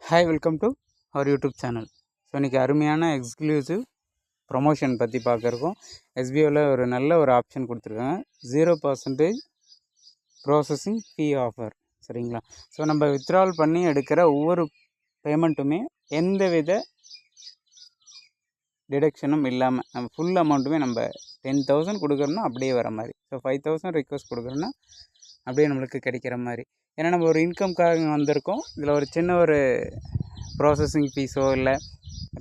Hi, welcome to our YouTube channel. So இன்றைக்கி அருமையான exclusive promotion பற்றி பார்க்குறோம். எஸ்பிஓவில் ஒரு நல்ல ஒரு ஆப்ஷன் கொடுத்துருக்காங்க. 0% ப்ராசஸிங் ஃபீ ஆஃபர். சரிங்களா? ஸோ நம்ம வித்ட்ராவல் பண்ணி எடுக்கிற ஒவ்வொரு பேமெண்ட்டுமே எந்த வித டிடக்ஷனும் இல்லாமல் நம்ம ஃபுல் அமௌண்ட்டுமே நம்ம 10,000 கொடுக்குறோன்னா அப்படியே வர மாதிரி. ஸோ 5,000 ரிக்வஸ்ட் கொடுக்குறோன்னா அப்படியே நம்மளுக்கு கிடைக்கிற மாதிரி. ஏன்னா நம்ம ஒரு இன்கம்காக வந்திருக்கோம். இதில் ஒரு சின்ன ஒரு ப்ராசஸிங் ஃபீஸோ இல்லை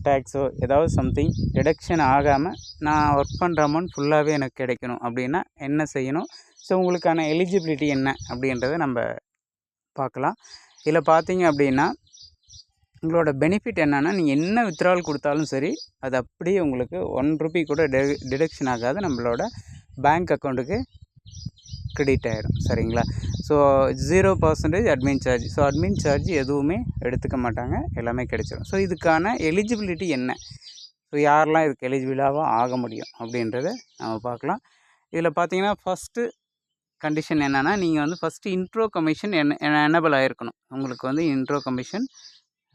டேக்ஸோ ஏதாவது சம்திங் டிடக்ஷன் ஆகாமல் நான் ஒர்க் பண்ணுற அமௌண்ட் ஃபுல்லாகவே எனக்கு கிடைக்கணும் அப்படின்னா என்ன செய்யணும்? ஸோ உங்களுக்கான எலிஜிபிலிட்டி என்ன அப்படின்றத நம்ம பார்க்கலாம். இதில் பார்த்தீங்க அப்படின்னா உங்களோட பெனிஃபிட் என்னென்னா, நீங்கள் என்ன வித்ட்ராவல் கொடுத்தாலும் சரி அது அப்படியே உங்களுக்கு 1 ரூபி கூட டிடக்ஷன் ஆகாது, நம்மளோட பேங்க் அக்கௌண்ட்டுக்கு கிரெடிட் ஆகிடும். சரிங்களா? So 0% admin charge. So admin charge எதுவுமே எடுத்துக்க மாட்டாங்க, எல்லாமே கிடைச்சிடும். ஸோ இதுக்கான எலிஜிபிலிட்டி என்ன, ஸோ யாரெல்லாம் இதுக்கு எலிஜிபிளாக ஆக முடியும் அப்படின்றத நம்ம பார்க்கலாம். இதில் பார்த்தீங்கன்னா ஃபஸ்ட்டு கண்டிஷன் என்னென்னா, நீங்கள் வந்து ஃபஸ்ட்டு இன்ட்ரோ கமிஷன் எனேபிள் ஆகிருக்கணும். உங்களுக்கு வந்து இன்ட்ரோ கமிஷன்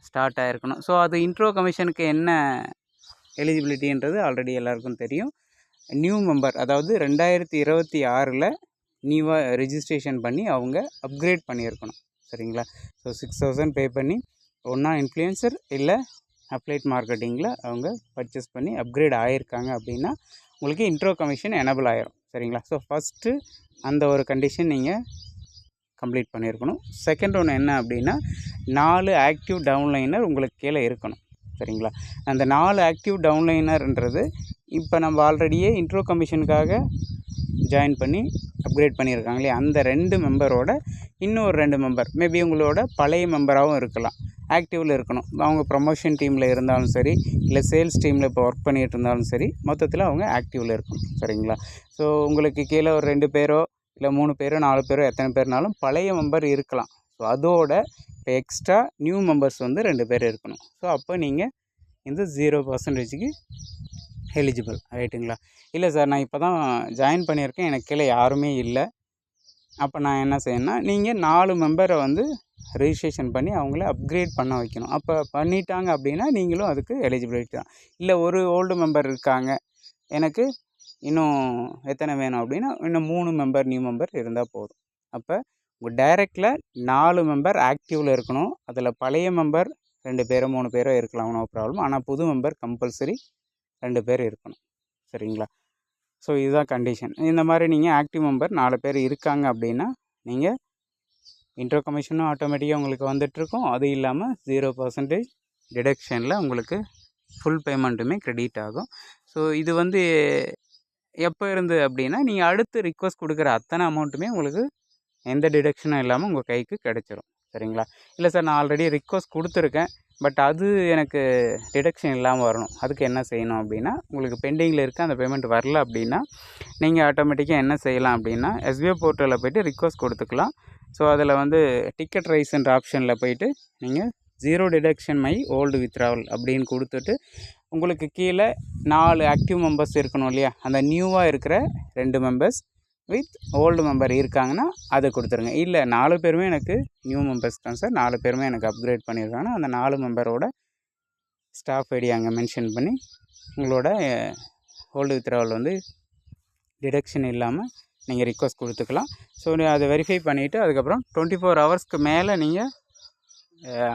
ஸ்டார்ட் ஆகிருக்கணும். ஸோ அது இன்ட்ரோ கமிஷனுக்கு என்ன எலிஜிபிலிட்டின்றது ஆல்ரெடி எல்லாருக்கும் தெரியும். நியூ மெம்பர், அதாவது 2026 நியூவாக ரெஜிஸ்ட்ரேஷன் பண்ணி அவங்க அப்கிரேட் பண்ணியிருக்கணும். சரிங்களா? ஸோ 6,000 பே பண்ணி ஒன்றா இன்ஃப்ளூயன்சர் இல்லை அப்ளைட் மார்க்கெட்டிங்கில் அவங்க பர்ச்சேஸ் பண்ணி அப்கிரேட் ஆகியிருக்காங்க அப்படின்னா உங்களுக்கு இன்ட்ரோ கமிஷன் எனேபிள் ஆகிரும். சரிங்களா? ஸோ ஃபஸ்ட்டு அந்த ஒரு கண்டிஷன் நீங்கள் கம்ப்ளீட் பண்ணியிருக்கணும். செகண்ட் ஒன்று என்ன அப்படின்னா, 4 ஆக்டிவ் டவுன்லைனர் உங்களுக்கு கீழே இருக்கணும். சரிங்களா? அந்த 4 ஆக்டிவ் டவுன்லைனர்ன்றது இப்போ நம்ம ஆல்ரெடியே இன்ட்ரோ கமிஷனுக்காக ஜாயின் பண்ணி அப்கிரேட் பண்ணியிருக்காங்களே அந்த 2 மெம்பரோட இன்னொரு 2 மெம்பர் மேபி உங்களோட பழைய மெம்பராகவும் இருக்கலாம், ஆக்டிவில் இருக்கணும். அவங்க ப்ரமோஷன் டீமில் இருந்தாலும் சரி இல்லை சேல்ஸ் டீமில் இப்போ ஒர்க் பண்ணிகிட்டு இருந்தாலும் சரி, மொத்தத்தில் அவங்க ஆக்டிவில் இருக்கணும். சரிங்களா? ஸோ உங்களுக்கு கீழே ஒரு 2 பேரோ இல்லை 3 பேரோ 4 பேரோ எத்தனை பேர்னாலும் பழைய மெம்பர் இருக்கலாம். ஸோ அதோட இப்போ எக்ஸ்ட்ரா நியூ மெம்பர்ஸ் வந்து 2 பேர் இருக்கணும். ஸோ அப்போ நீங்கள் இந்த 0%க்கு எலிஜிபிள் ரைட்டுங்களா? இல்லை சார், நான் இப்போ தான் ஜாயின் பண்ணியிருக்கேன், எனக்கு கீழே யாருமே இல்லை, அப்போ நான் என்ன செய்யணும்னா, நீங்கள் 4 மெம்பரை வந்து ரெஜிஸ்ட்ரேஷன் பண்ணி அவங்கள அப்கிரேட் பண்ண வைக்கணும். அப்போ பண்ணிட்டாங்க அப்படின்னா நீங்களும் அதுக்கு எலிஜிபிலிட்டி தான். இல்லை ஒரு ஓல்டு மெம்பர் இருக்காங்க, எனக்கு இன்னும் எத்தனை வேணும் அப்படின்னா இன்னும் 3 மெம்பர் நியூ மெம்பர் இருந்தால் போதும். அப்போ உங்கள் டைரெக்டில் 4 மெம்பர் ஆக்டிவில் இருக்கணும். அதில் பழைய மெம்பர் 2 பேரோ 3 பேரோ இருக்கலாம், நோ ப்ராப்ளம். ஆனால் புது மெம்பர் கம்பல்சரி 2 பேர் இருக்கணும். சரிங்களா? ஸோ இதுதான் கண்டிஷன். இந்த மாதிரி நீங்கள் ஆக்டிவ் மெம்பர் 4 பேர் இருக்காங்க அப்படின்னா நீங்கள் இன்ட்ரோ கமிஷனும் ஆட்டோமேட்டிக்காக உங்களுக்கு வந்துட்டுருக்கும். அது இல்லாமல் 0% டிடக்ஷனில் உங்களுக்கு ஃபுல் பேமெண்ட்டுமே கிரெடிட் ஆகும். ஸோ இது வந்து எப்போ இருந்து அப்படின்னா, நீங்கள் அடுத்து ரிக்வஸ்ட் கொடுக்குற அத்தனை அமௌண்ட்டுமே உங்களுக்கு எந்த டிடக்ஷனும் இல்லாமல் உங்கள் கைக்கு கிடச்சிரும். சரிங்களா? இல்லை சார், நான் ஆல்ரெடி ரிக்வஸ்ட் கொடுத்துருக்கேன், பட் அது எனக்கு டிடக்ஷன் இல்லாமல் வரணும், அதுக்கு என்ன செய்யணும் அப்படின்னா, உங்களுக்கு பெண்டிங்கில் இருக்க அந்த பேமெண்ட் வரல அப்படின்னா நீங்கள் ஆட்டோமேட்டிக்காக என்ன செய்யலாம் அப்படின்னா, எஸ்பிஐ போர்ட்டலில் போய்ட்டு ரிக்வஸ்ட் கொடுத்துக்கலாம். ஸோ அதில் வந்து டிக்கெட் ரைஸ்ன்ற ஆப்ஷனில் போய்ட்டு நீங்கள் 0 டிடக்ஷன் மை ஓல்டு வித்ட்ராவல் அப்படின்னு கொடுத்துட்டு உங்களுக்கு கீழே 4 ஆக்டிவ் மெம்பர்ஸ் இருக்கணும் இல்லையா, அந்த நியூவாக இருக்கிற 2 மெம்பர்ஸ் வித் ஓல்டு மெம்பர் இருக்காங்கன்னா அதை கொடுத்துருங்க. இல்லை 4 பேருமே எனக்கு நியூ மெம்பர்ஸ் தான் சார், 4 பேருமே எனக்கு அப்கிரேட் பண்ணியிருக்காங்கன்னா அந்த 4 மெம்பரோட ஸ்டாஃப் ஐடி அங்கே மென்ஷன் பண்ணி உங்களோட ஓல்டு வித்ட்ராவல் வந்து டிடக்ஷன் இல்லாமல் நீங்கள் ரிக்வஸ்ட் கொடுத்துக்கலாம். ஸோ அதை வெரிஃபை பண்ணிவிட்டு அதுக்கப்புறம் 24 ஹவர்ஸ்க்கு மேலே நீங்கள்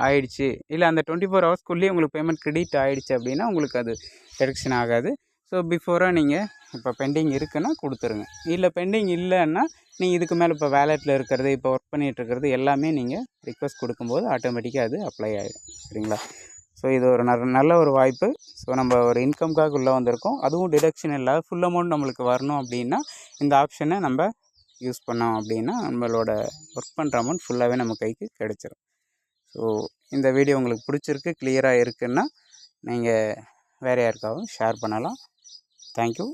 ஆயிடுச்சு, இல்லை அந்த 24 ஹவர்ஸ்க்குள்ளேயே உங்களுக்கு பேமெண்ட் கிரெடிட் ஆகிடுச்சு அப்படின்னா உங்களுக்கு அது டிடக்ஷன் ஆகாது. ஸோ பிஃபோராக நீங்கள் இப்போ பெண்டிங் இருக்குன்னா கொடுத்துருங்க. இல்லை பெண்டிங் இல்லைன்னா நீங்கள் இதுக்கு மேலே இப்போ வேலெட்டில் இருக்கிறது, இப்போ ஒர்க் பண்ணிகிட்ருக்கிறது எல்லாமே நீங்கள் ரிக்வஸ்ட் கொடுக்கும்போது ஆட்டோமேட்டிக்காக அது அப்ளை ஆகிடும். சரிங்களா? ஸோ இது ஒரு நல்ல ஒரு வாய்ப்பு. ஸோ நம்ம ஒரு இன்கம்காக உள்ளே வந்திருக்கோம், அதுவும் டிடக்ஷன் இல்லாத ஃபுல் அமௌண்ட் நம்மளுக்கு வரணும் அப்படின்னா இந்த ஆப்ஷனை நம்ம யூஸ் பண்ணோம் அப்படின்னா நம்மளோட ஒர்க் பண்ணுற அமௌண்ட் ஃபுல்லாகவே நம்ம கைக்கு கிடச்சிரும். ஸோ இந்த வீடியோ உங்களுக்கு பிடிச்சிருக்கு, கிளியராக இருக்குன்னா நீங்கள் வேறு யாருக்காகவும் ஷேர் பண்ணலாம். தேங்க்யூ.